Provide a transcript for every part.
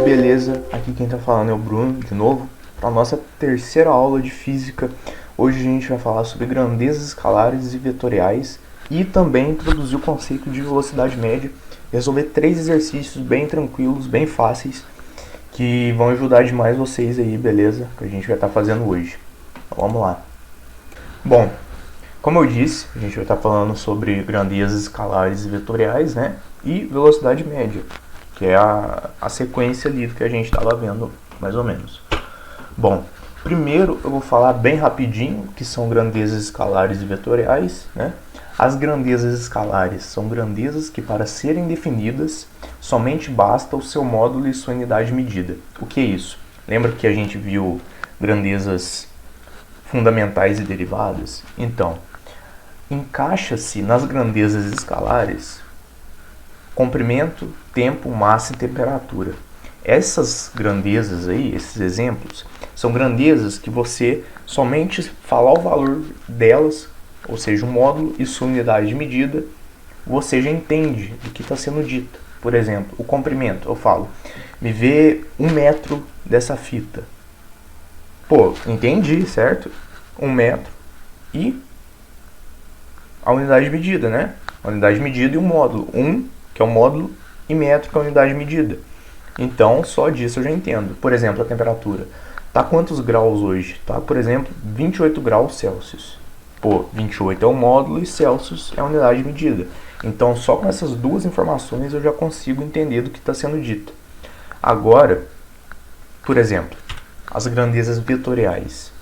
beleza? Aqui quem tá falando é o Bruno, de novo, para a nossa terceira aula de física. Hoje a gente vai falar sobre grandezas escalares e vetoriais e também introduzir o conceito de velocidade média, resolver 3 exercícios bem tranquilos, bem fáceis, que vão ajudar demais vocês aí, beleza? Que a gente vai estar fazendo hoje. Então, vamos lá. Bom, como eu disse, a gente vai estar falando sobre grandezas escalares e vetoriais, né? E velocidade média, que é a sequência ali que a gente estava vendo, mais ou menos. Bom, primeiro eu vou falar bem rapidinho que são grandezas escalares e vetoriais, né? As grandezas escalares são grandezas que, para serem definidas, somente basta o seu módulo e sua unidade medida. O que é isso? Lembra que a gente viu grandezas fundamentais e derivadas? Então, encaixa-se nas grandezas escalares comprimento, tempo, massa e temperatura. Essas grandezas aí, esses exemplos, são grandezas que você somente falar o valor delas, ou seja, um módulo e sua unidade de medida, você já entende do que está sendo dito. Por exemplo, o comprimento, eu falo, me vê 1 metro dessa fita. Pô, entendi, certo? 1 metro e a unidade de medida, né? A unidade de medida e o módulo. 1, que é o módulo, e metro, que é a unidade de medida. Então, só disso eu já entendo. Por exemplo, a temperatura. Tá quantos graus hoje? Tá, por exemplo, 28 graus Celsius. Pô, 28 é o módulo e Celsius é a unidade de medida. Então, só com essas duas informações eu já consigo entender do que está sendo dito. Agora, por exemplo, as grandezas vetoriais.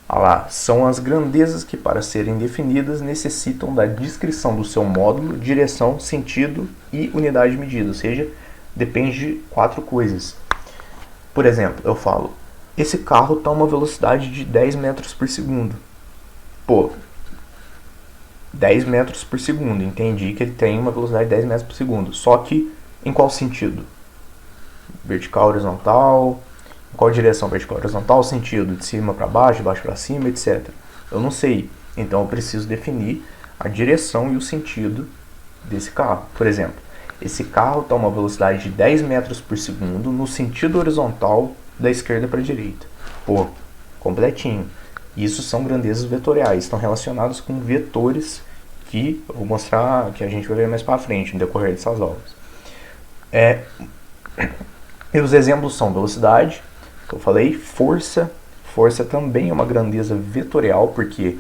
Ah lá, são as grandezas que, para serem definidas, necessitam da descrição do seu módulo, direção, sentido e unidade de medida, ou seja, depende de 4 coisas. Por exemplo, eu falo, esse carro está a uma velocidade de 10 metros por segundo. Pô, 10 metros por segundo, entendi que ele tem uma velocidade de 10 metros por segundo, só que em qual sentido? Vertical, horizontal... Qual direção? Vertical, horizontal, sentido de cima para baixo, de baixo para cima, etc. Eu não sei, então eu preciso definir a direção e o sentido desse carro. Por exemplo, esse carro está a uma velocidade de 10 metros por segundo no sentido horizontal da esquerda para a direita. Pô, completinho. Isso são grandezas vetoriais, estão relacionados com vetores que eu vou mostrar, que a gente vai ver mais para frente no decorrer dessas aulas. E os exemplos são velocidade, que eu falei, força. Força também é uma grandeza vetorial, porque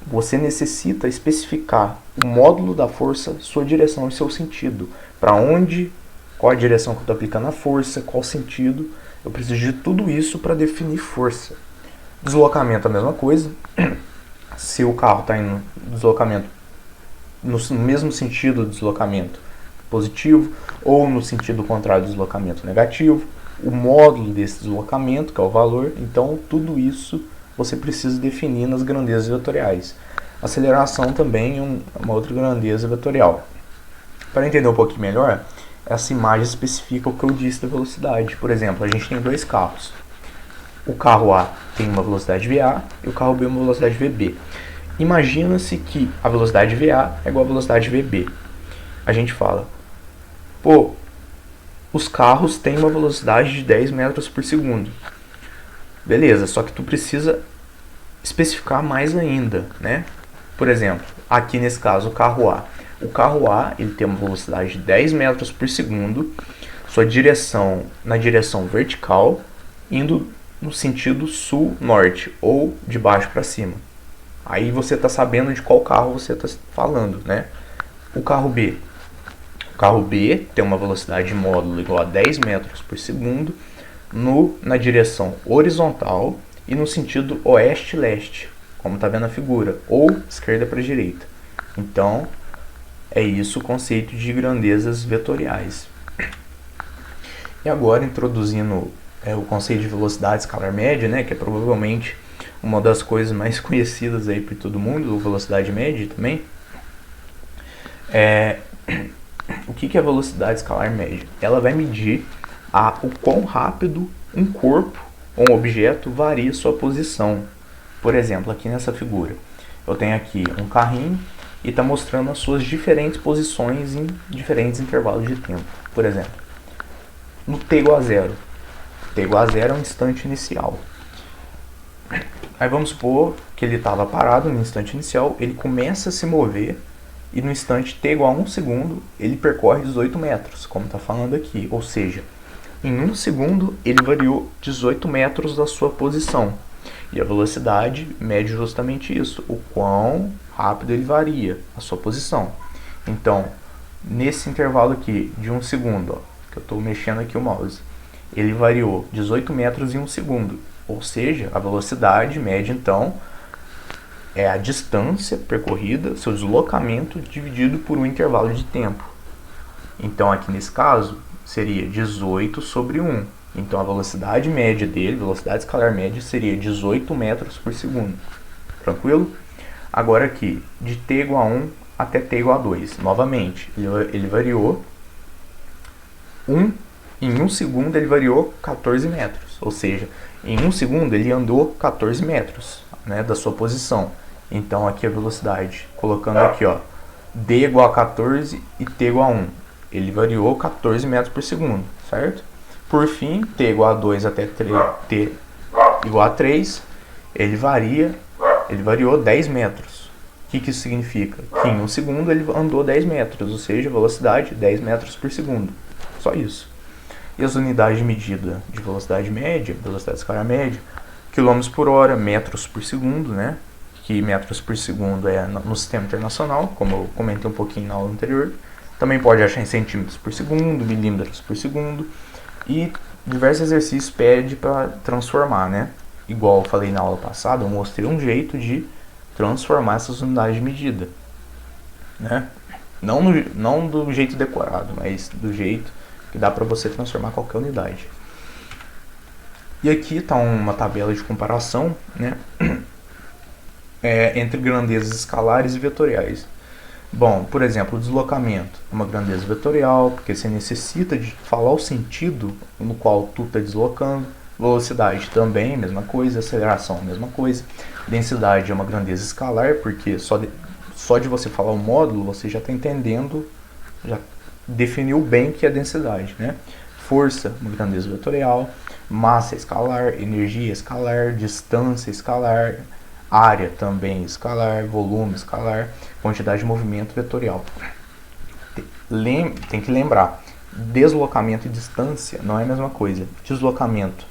você necessita especificar o módulo da força, sua direção e seu sentido. Para onde, qual a direção que eu estou aplicando a força, qual sentido. Eu preciso de tudo isso para definir força. Deslocamento é a mesma coisa. Se o carro está em deslocamento no mesmo sentido do deslocamento positivo ou no sentido contrário do deslocamento negativo, o módulo desse deslocamento, que é o valor, então tudo isso você precisa definir nas grandezas vetoriais. Aceleração também é uma outra grandeza vetorial. Para entender um pouquinho melhor, essa imagem especifica o que eu disse da velocidade. Por exemplo, a gente tem 2 carros. O carro A tem uma velocidade VA e o carro B uma velocidade VB. Imagina-se que a velocidade VA é igual à velocidade VB. A gente fala, pô, os carros têm uma velocidade de 10 metros por segundo. Beleza, só que tu precisa especificar mais ainda, né? Por exemplo, aqui nesse caso, o carro A. O carro A ele tem uma velocidade de 10 metros por segundo, sua direção na direção vertical, indo no sentido sul-norte, ou de baixo para cima. Aí você está sabendo de qual carro você está falando, né? O carro B. O carro B tem uma velocidade de módulo igual a 10 metros por segundo na direção horizontal e no sentido oeste-leste, como está vendo na figura, ou esquerda para direita. Então, é isso o conceito de grandezas vetoriais. E agora, introduzindo o conceito de velocidade escalar média, né, que é provavelmente uma das coisas mais conhecidas aí por todo mundo, velocidade média também. O que é a velocidade escalar média? Ela vai medir o quão rápido um corpo ou um objeto varia sua posição. Por exemplo, aqui nessa figura, eu tenho aqui um carrinho e está mostrando as suas diferentes posições em diferentes intervalos de tempo. Por exemplo, no t igual a zero. T igual a zero é um instante inicial. Aí vamos supor que ele estava parado no instante inicial, ele começa a se mover e no instante t igual a 1 segundo ele percorre 18 metros, como está falando aqui. Ou seja, em 1 segundo ele variou 18 metros da sua posição. E a velocidade mede justamente isso, o quão rápido ele varia a sua posição. Então, nesse intervalo aqui de 1 segundo, ó, que eu estou mexendo aqui o mouse, ele variou 18 metros em 1 segundo. Ou seja, a velocidade média, então, é a distância percorrida, seu deslocamento, dividido por um intervalo de tempo. Então, aqui nesse caso, seria 18 sobre 1. Então, a velocidade média dele, velocidade escalar média, seria 18 metros por segundo. Tranquilo? Agora aqui, de t igual a 1 até t igual a 2. Novamente, ele variou em 1 segundo ele variou 14 metros. Ou seja, em 1 segundo ele andou 14 metros, né, da sua posição. Então aqui a velocidade, colocando aqui, ó, d igual a 14 e t igual a 1. Ele variou 14 metros por segundo, certo? Por fim, t igual a 2 até t igual a 3, ele variou 10 metros. O que isso significa? Que em 1 segundo ele andou 10 metros, ou seja, velocidade 10 metros por segundo. Só isso. E as unidades de medida de velocidade média, velocidade escalar média, quilômetros por hora, metros por segundo, né? Que metros por segundo é no sistema internacional, como eu comentei um pouquinho na aula anterior. Também pode achar em centímetros por segundo, milímetros por segundo. E diversos exercícios pede para transformar, né? Igual eu falei na aula passada, eu mostrei um jeito de transformar essas unidades de medida, né? Não do jeito decorado, mas do jeito que dá para você transformar qualquer unidade. E aqui está uma tabela de comparação, né? Entre grandezas escalares e vetoriais. Bom, por exemplo, o deslocamento é uma grandeza vetorial, porque você necessita de falar o sentido no qual tu está deslocando. Velocidade também, mesma coisa. Aceleração, mesma coisa. Densidade é uma grandeza escalar, porque só de você falar o módulo, você já está entendendo, já definiu bem o que é densidade, né? Força, uma grandeza vetorial. Massa escalar, energia escalar, distância escalar, área também escalar, volume escalar, quantidade de movimento vetorial. Tem que lembrar, deslocamento e distância não é a mesma coisa. Deslocamento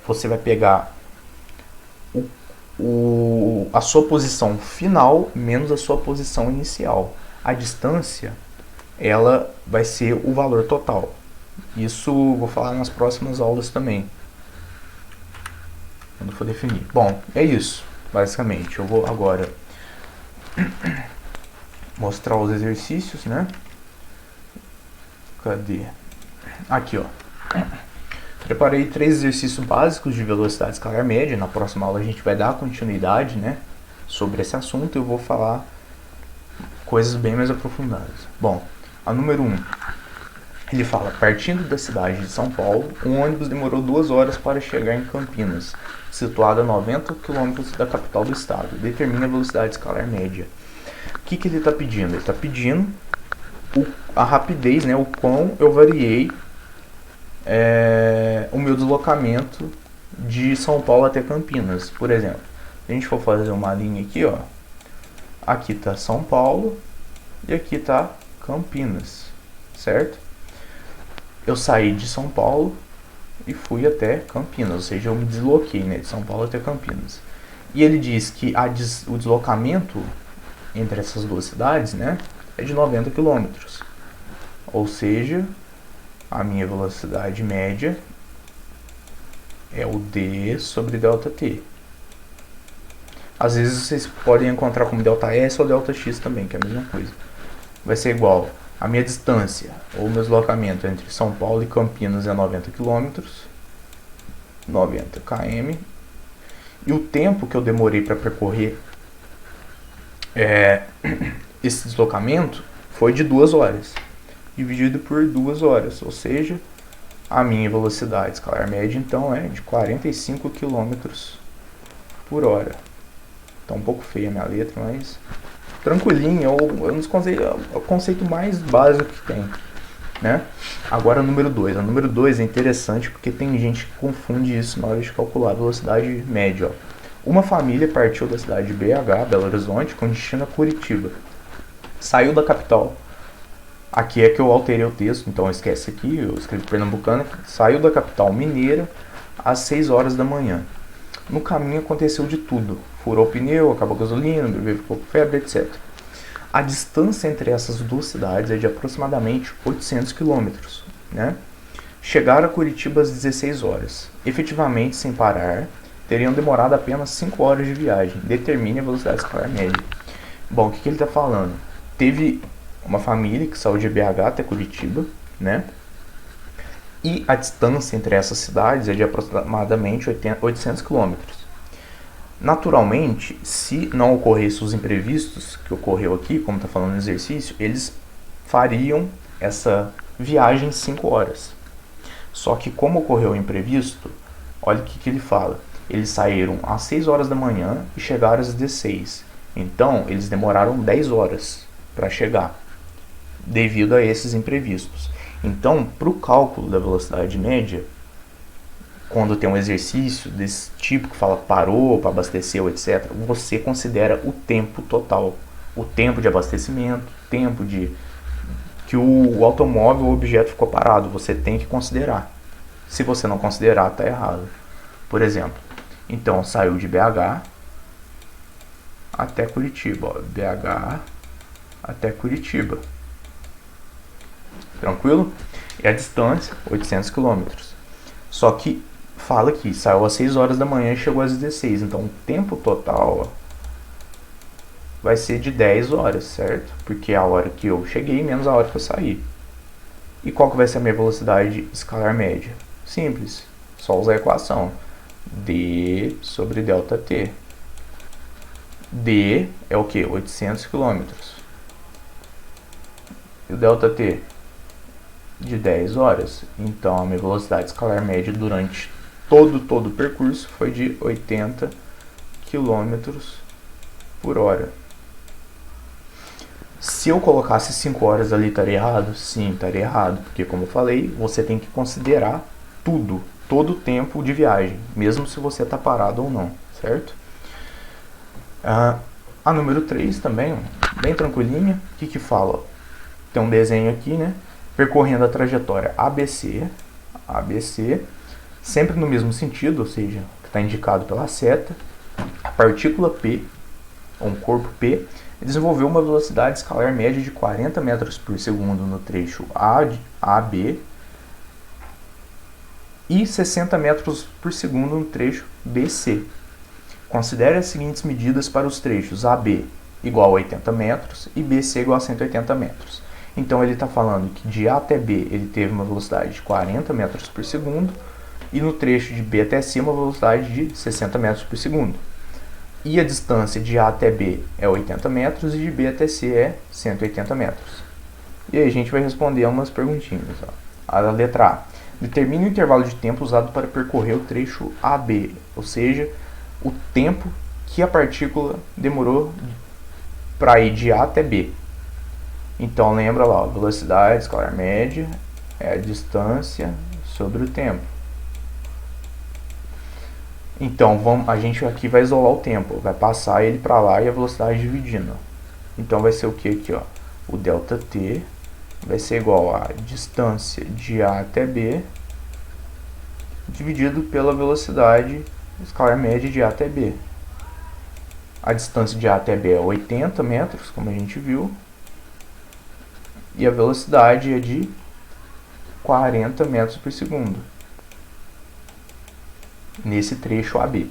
você vai pegar a sua posição final menos a sua posição inicial. A distância, ela vai ser o valor total. Isso vou falar nas próximas aulas também, quando for definir. Bom, é isso, basicamente. Eu vou agora mostrar os exercícios, né? Cadê? Aqui, ó. Preparei 3 exercícios básicos de velocidade escalar média. Na próxima aula a gente vai dar continuidade, né, sobre esse assunto. Eu vou falar coisas bem mais aprofundadas. Bom, a número 1, ele fala: partindo da cidade de São Paulo, um ônibus demorou 2 horas para chegar em Campinas, situada a 90 km da capital do estado. Determina a velocidade escalar média. O que ele está pedindo? Ele está pedindo a rapidez, né, o quão eu variei o meu deslocamento de São Paulo até Campinas. Por exemplo, se a gente for fazer uma linha aqui, ó, aqui está São Paulo e aqui está Campinas, certo? Eu saí de São Paulo e fui até Campinas, ou seja, eu me desloquei, né, de São Paulo até Campinas. E ele diz que o deslocamento entre essas duas cidades, né, é de 90 km. Ou seja, a minha velocidade média é o d sobre ΔT. Às vezes vocês podem encontrar como ΔS ou ΔX também, que é a mesma coisa. Vai ser igual: a minha distância, ou meu deslocamento entre São Paulo e Campinas é 90 km, 90 km, e o tempo que eu demorei para percorrer esse deslocamento foi de 2 horas, dividido por 2 horas, ou seja, a minha velocidade escalar média então é de 45 km por hora. Tá um pouco feia a minha letra, mas tranquilinho, é o conceito mais básico que tem. né? Agora a número 2. A número 2 é interessante porque tem gente que confunde isso na hora de calcular a velocidade média. Ó. Uma família partiu da cidade de BH, Belo Horizonte, com destino a Curitiba. Saiu da capital. Aqui é que eu alterei o texto, então esquece aqui, eu escrevi Pernambucana. Saiu da capital mineira às 6 horas da manhã. No caminho aconteceu de tudo. Furou o pneu, acabou a gasolina, bebeu, ficou com febre, etc. A distância entre essas duas cidades é de aproximadamente 800 quilômetros, né? Chegaram a Curitiba às 16 horas. Efetivamente, sem parar, teriam demorado apenas 5 horas de viagem. Determine a velocidade escalar média. Bom, o que ele está falando? Teve uma família que saiu de BH até Curitiba, né? E a distância entre essas cidades é de aproximadamente 800 quilômetros. Naturalmente, se não ocorressem os imprevistos que ocorreu aqui, como está falando no exercício, eles fariam essa viagem em 5 horas. Só que como ocorreu o imprevisto, olha o que ele fala. Eles saíram às 6 horas da manhã e chegaram às 16. Então, eles demoraram 10 horas para chegar, devido a esses imprevistos. Então, para o cálculo da velocidade média, quando tem um exercício desse tipo que fala parou para abastecer, etc., você considera o tempo total. O tempo de abastecimento, o tempo de que o automóvel, o objeto ficou parado. Você tem que considerar. Se você não considerar, está errado. Por exemplo, então saiu de BH até Curitiba. Ó, BH até Curitiba. Tranquilo? E a distância, 800 km. Só que fala que saiu às 6 horas da manhã e chegou às 16. Então o tempo total, ó, vai ser de 10 horas, certo? Porque é a hora que eu cheguei menos a hora que eu saí. E qual que vai ser a minha velocidade escalar média? Simples, só usar a equação. D sobre ΔT. D é o que? 800 km. E o ΔT? De 10 horas. Então a minha velocidade escalar média durante todo o percurso foi de 80 km por hora. Se eu colocasse 5 horas ali, estaria errado? Sim, estaria errado. Porque, como eu falei, você tem que considerar tudo, todo o tempo de viagem, mesmo se você está parado ou não, certo? A número 3 também, bem tranquilinha. O que fala? Tem um desenho aqui, né? Percorrendo a trajetória ABC, sempre no mesmo sentido, ou seja, que está indicado pela seta. A partícula P, ou um corpo P, desenvolveu uma velocidade escalar média de 40 metros por segundo no trecho AB e 60 metros por segundo no trecho BC. Considere as seguintes medidas para os trechos AB igual a 80 metros e BC igual a 180 metros. Então ele está falando que de A até B ele teve uma velocidade de 40 metros por segundo e no trecho de B até C uma velocidade de 60 metros por segundo. E a distância de A até B é 80 metros e de B até C é 180 metros. E aí a gente vai responder umas perguntinhas. Ó. A letra A. Determine o intervalo de tempo usado para percorrer o trecho AB, ou seja, o tempo que a partícula demorou para ir de A até B. Então lembra lá, a velocidade escalar média é a distância sobre o tempo. Então a gente aqui vai isolar o tempo, vai passar ele para lá e a velocidade dividindo. Então vai ser o que aqui, ó? O ΔT vai ser igual a distância de A até B dividido pela velocidade escalar média de A até B. A distância de A até B é 80 metros, como a gente viu. E a velocidade é de 40 metros por segundo. Nesse trecho AB.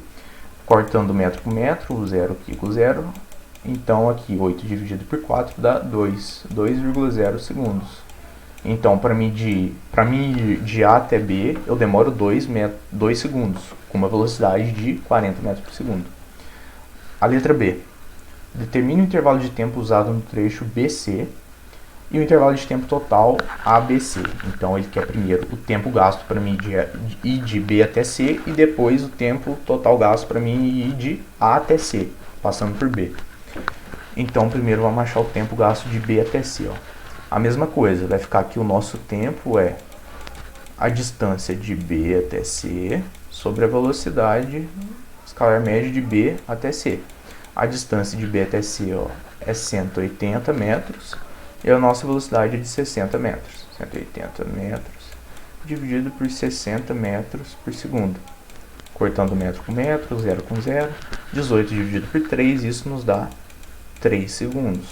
Cortando metro por metro, o zero aqui com zero. Então aqui 8 dividido por 4 dá 2,0 segundos. Então para mim de A até B eu demoro 2 segundos, com uma velocidade de 40 metros por segundo. A letra B. Determine o intervalo de tempo usado no trecho BC e o intervalo de tempo total ABC. Então ele quer primeiro o tempo gasto para mim ir de B até C e depois o tempo total gasto para mim ir de A até C, passando por B. Então primeiro vamos achar o tempo gasto de B até C. Ó. A mesma coisa, vai ficar aqui o nosso tempo é a distância de B até C sobre a velocidade escalar média de B até C. A distância de B até C, ó, é 180 metros e a nossa velocidade é de 60 metros. 180 metros dividido por 60 metros por segundo. Cortando metro com metro, zero com zero. 18 dividido por 3, isso nos dá 3 segundos.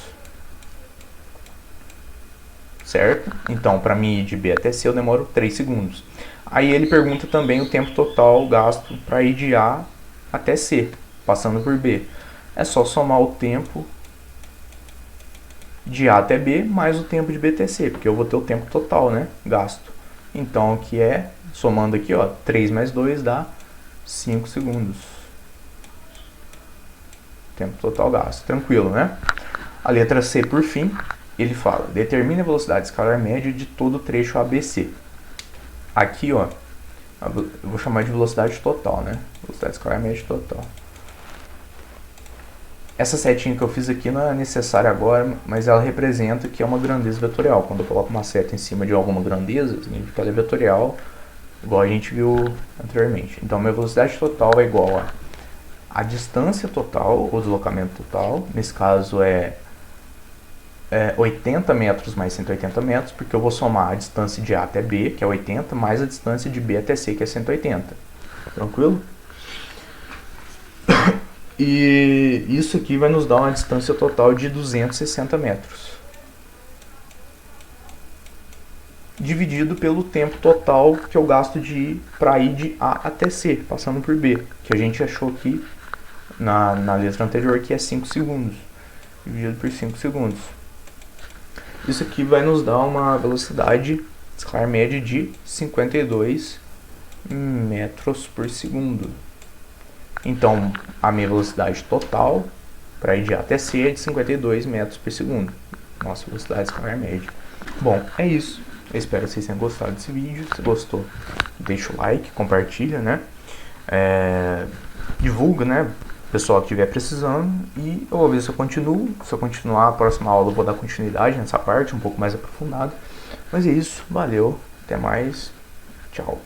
Certo? Então, para mim ir de B até C, eu demoro 3 segundos. Aí ele pergunta também o tempo total gasto para ir de A até C, passando por B. É só somar o tempo de A até B mais o tempo de B até C, porque eu vou ter o tempo total, né, gasto. Então, que é, somando aqui, ó, 3 mais 2 dá 5 segundos. Tempo total gasto. Tranquilo, né? A letra C, por fim, ele fala, determine a velocidade escalar média de todo o trecho ABC. Aqui, ó, eu vou chamar de velocidade total, né? Velocidade escalar média total. Essa setinha que eu fiz aqui não é necessária agora, mas ela representa que é uma grandeza vetorial. Quando eu coloco uma seta em cima de alguma grandeza, significa que ela é vetorial, igual a gente viu anteriormente. Então, minha velocidade total é igual a distância total, ou deslocamento total. Nesse caso é 80 metros mais 180 metros, porque eu vou somar a distância de A até B, que é 80, mais a distância de B até C, que é 180. Tranquilo? E isso aqui vai nos dar uma distância total de 260 metros. Dividido pelo tempo total que eu gasto para ir de A até C, passando por B, que a gente achou aqui na letra anterior, que é 5 segundos. Dividido por 5 segundos. Isso aqui vai nos dar uma velocidade escalar média de 52 metros por segundo. Então, a minha velocidade total para ir de A até C é de 52 metros por segundo. Nossa velocidade escalar média. Bom, é isso. Eu espero que vocês tenham gostado desse vídeo. Se gostou, deixa o like, compartilha, né? Divulga, né? Pessoal que estiver precisando. E eu vou ver se eu continuo. Se eu continuar, a próxima aula eu vou dar continuidade nessa parte, um pouco mais aprofundada. Mas é isso. Valeu. Até mais. Tchau.